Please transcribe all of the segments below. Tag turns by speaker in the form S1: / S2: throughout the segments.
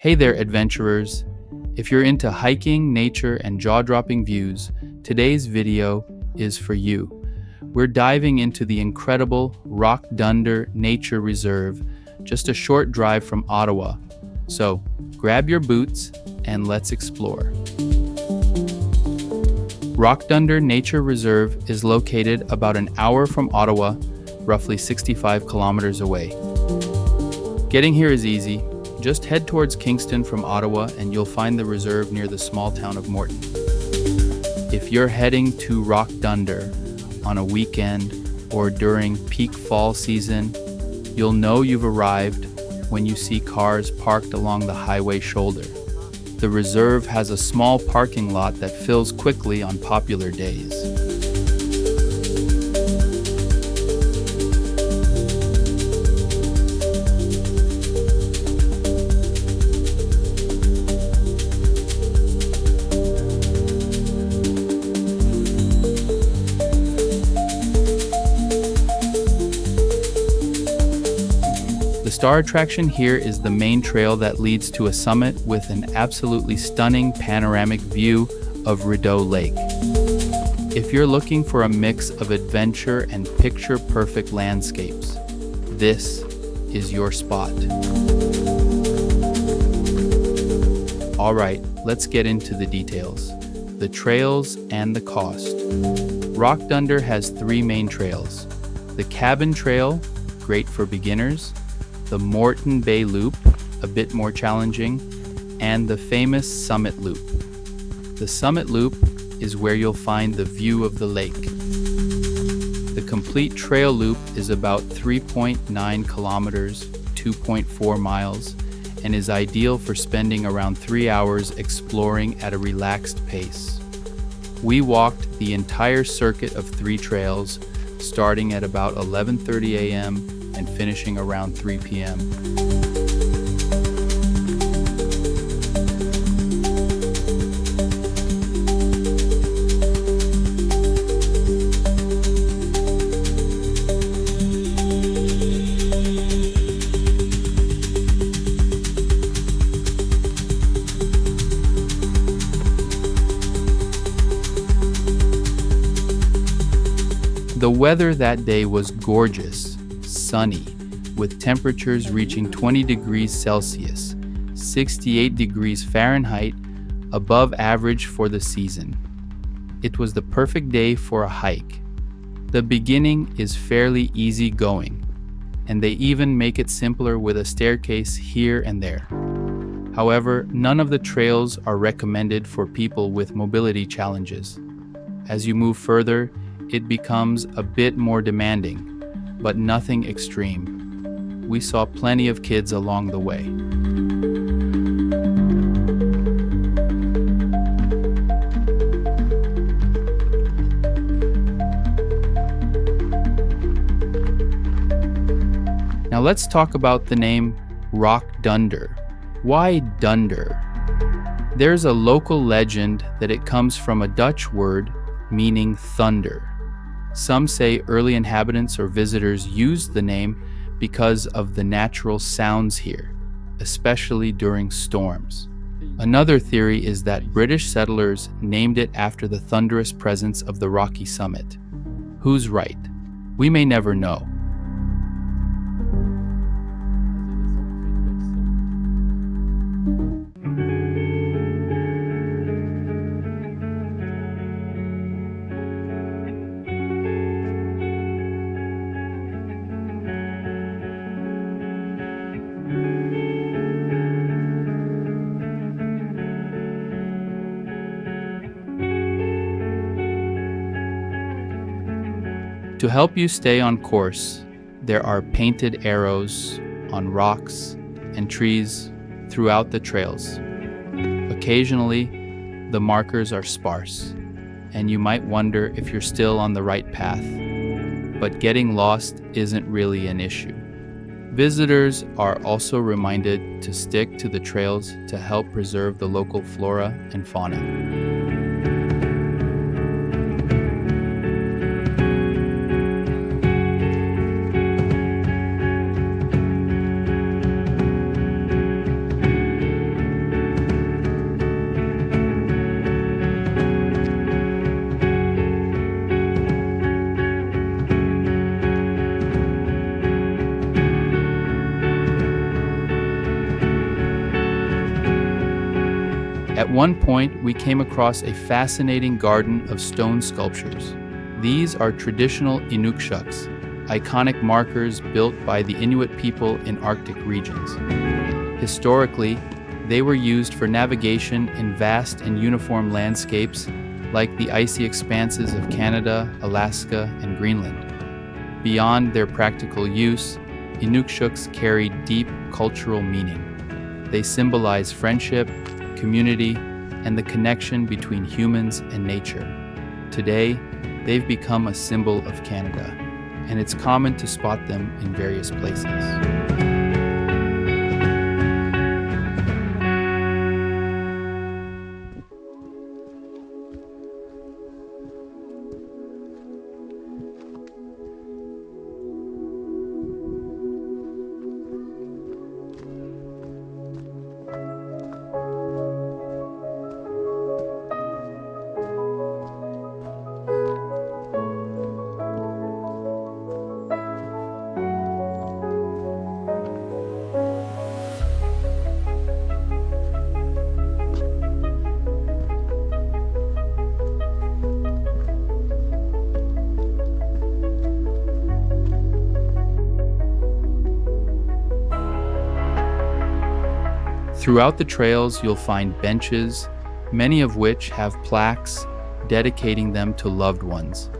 S1: Hey there, adventurers! If you're into hiking, nature, and jaw-dropping views, today's video is for you. We're diving into the incredible Dunder Nature Reserve, just a short drive from Ottawa. So, grab your boots and let's explore. Dunder Nature Reserve is located about an hour from Ottawa, roughly 65 kilometers away. Getting here is easy. Just head towards Kingston from Ottawa and you'll find the reserve near the small town of Morton. If you're heading to Dunder on a weekend or during peak fall season, you'll know you've arrived when you see cars parked along the highway shoulder. The reserve has a small parking lot that fills quickly on popular days. The star attraction here is the main trail that leads to a summit with an absolutely stunning panoramic view of Rideau Lake. If you're looking for a mix of adventure and picture-perfect landscapes, this is your spot. All right, let's get into the details. The trails and the cost. Dunder has three main trails. The Cabin Trail, great for beginners, the Morton Bay Loop, a bit more challenging, and the famous Summit Loop. The Summit Loop is where you'll find the view of the lake. The complete trail loop is about 3.9 kilometers, 2.4 miles, and is ideal for spending around 3 hours exploring at a relaxed pace. We walked the entire circuit of three trails, starting at about 11:30 a.m. and finishing around 3 p.m. The weather that day was gorgeous, sunny, with temperatures reaching 20 degrees Celsius, 68 degrees Fahrenheit, above average for the season. It was the perfect day for a hike. The beginning is fairly easy going, and they even make it simpler with a staircase here and there. However, none of the trails are recommended for people with mobility challenges. As you move further, it becomes a bit more demanding, but nothing extreme. We saw plenty of kids along the way. Now let's talk about the name Dunder. Why Dunder? There's a local legend that it comes from a Dutch word meaning thunder. Some say early inhabitants or visitors used the name because of the natural sounds here, especially during storms. Another theory is that British settlers named it after the thunderous presence of the rocky summit. Who's right? We may never know. To help you stay on course, there are painted arrows on rocks and trees throughout the trails. Occasionally, the markers are sparse, and you might wonder if you're still on the right path, but getting lost isn't really an issue. Visitors are also reminded to stick to the trails to help preserve the local flora and fauna. one point, we came across a fascinating garden of stone sculptures. These are traditional Inukshuks, iconic markers built by the Inuit people in Arctic regions. Historically, they were used for navigation in vast and uniform landscapes like the icy expanses of Canada, Alaska, and Greenland. Beyond their practical use, Inukshuks carry deep cultural meaning. They symbolize friendship, community, and the connection between humans and nature. Today, they've become a symbol of Canada, and it's common to spot them in various places. Throughout the trails, you'll find benches, many of which have plaques dedicating them to loved ones.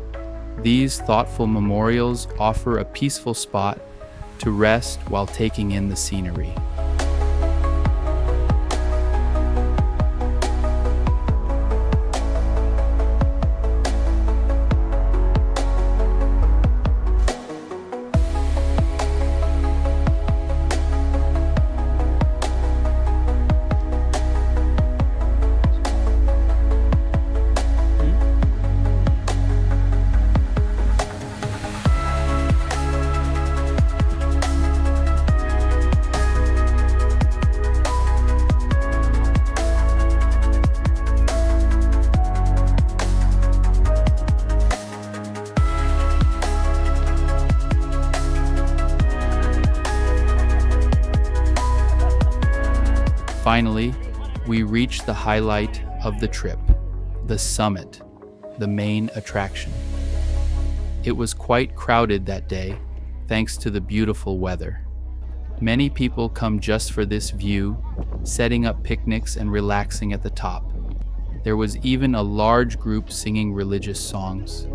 S1: These thoughtful memorials offer a peaceful spot to rest while taking in the scenery. Finally, we reach the highlight of the trip, the summit, the main attraction. It was quite crowded that day, thanks to the beautiful weather. Many people come just for this view, setting up picnics and relaxing at the top. There was even a large group singing religious songs.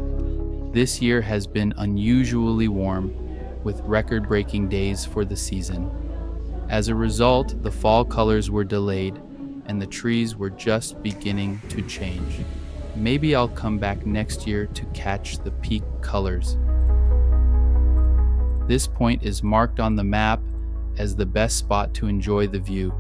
S1: This year has been unusually warm, with record-breaking days for the season. As a result, the fall colors were delayed, and the trees were just beginning to change. Maybe I'll come back next year to catch the peak colors. This point is marked on the map as the best spot to enjoy the view.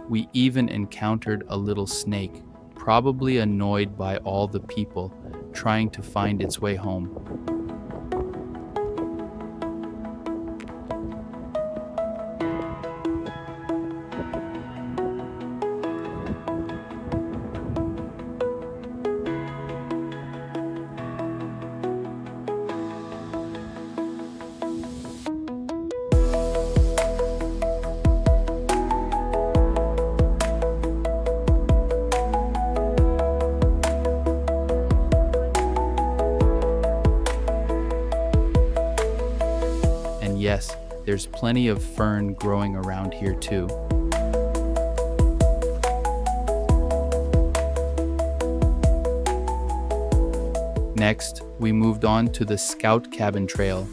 S1: We even encountered a little snake, probably annoyed by all the people trying to find its way home. Yes, there's plenty of fern growing around here too. Next, we moved on to the Scout Cabin Trail.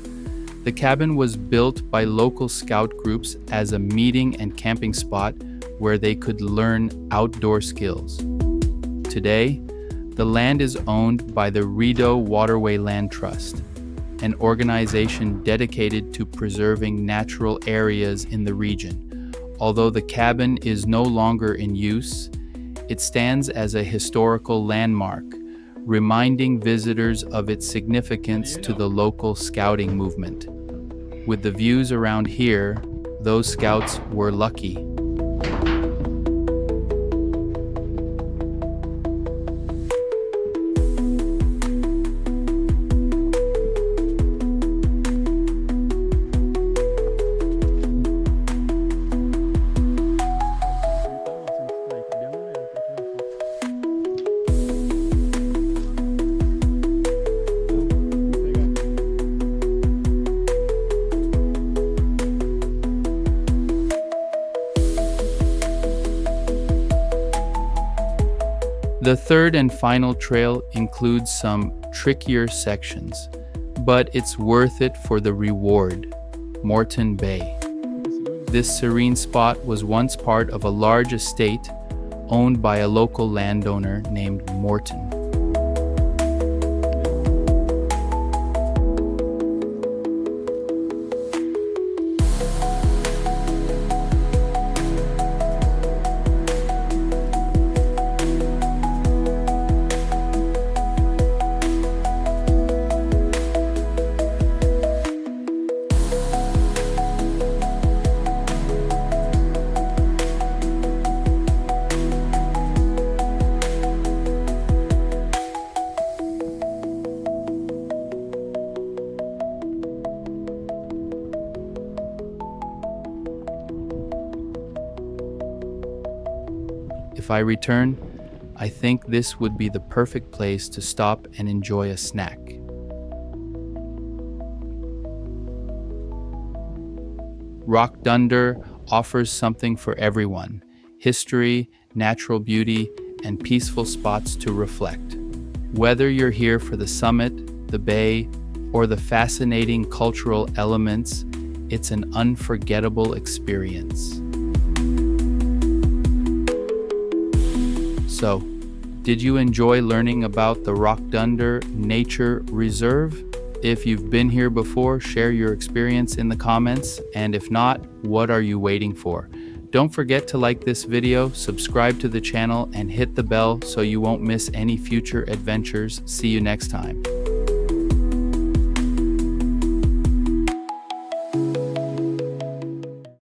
S1: The cabin was built by local scout groups as a meeting and camping spot where they could learn outdoor skills. Today, the land is owned by the Rideau Waterway Land Trust, an organization dedicated to preserving natural areas in the region. Although the cabin is no longer in use, it stands as a historical landmark, reminding visitors of its significance to the local scouting movement. With the views around here, those scouts were lucky. The third and final trail includes some trickier sections, but it's worth it for the reward: Morton Bay. This serene spot was once part of a large estate owned by a local landowner named Morton. If I return, I think this would be the perfect place to stop and enjoy a snack. Rock Dunder offers something for everyone: history, natural beauty, and peaceful spots to reflect. Whether you're here for the summit, the bay, or the fascinating cultural elements, it's an unforgettable experience. So, did you enjoy learning about the Rock Dunder Nature Reserve? If you've been here before, share your experience in the comments, and if not, what are you waiting for? Don't forget to like this video, subscribe to the channel, and hit the bell so you won't miss any future adventures. See you next time.